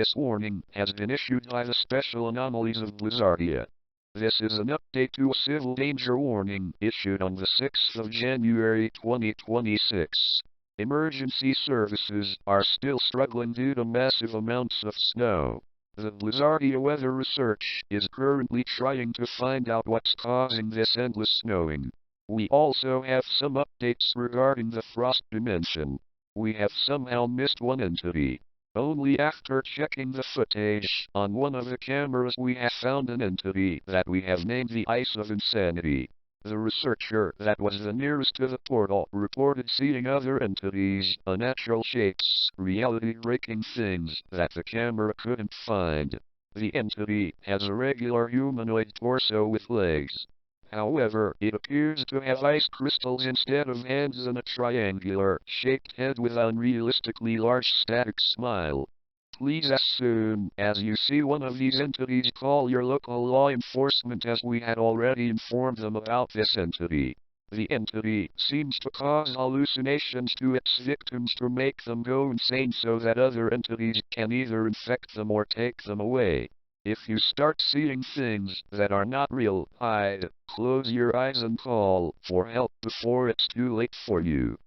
This warning has been issued by the Special Anomalies of Blizzardia. This is an update to a civil danger warning issued on the 6th of January 2026. Emergency services are still struggling due to massive amounts of snow. The Blizzardia Weather Research is currently trying to find out what's causing this endless snowing. We also have some updates regarding the Frost Dimension. We have somehow missed one entity. Only after checking the footage on one of the cameras we have found an entity that we have named the Ice of Insanity. The researcher that was the nearest to the portal reported seeing other entities, unnatural shapes, reality-breaking things that the camera couldn't find. The entity has a regular humanoid torso with legs. However, it appears to have ice crystals instead of hands and a triangular-shaped head with an unrealistically large static smile. Please, as soon as you see one of these entities, call your local law enforcement, as we had already informed them about this entity. The entity seems to cause hallucinations to its victims to make them go insane so that other entities can either infect them or take them away. If you start seeing things that are not real, hide, close your eyes and call for help before it's too late for you.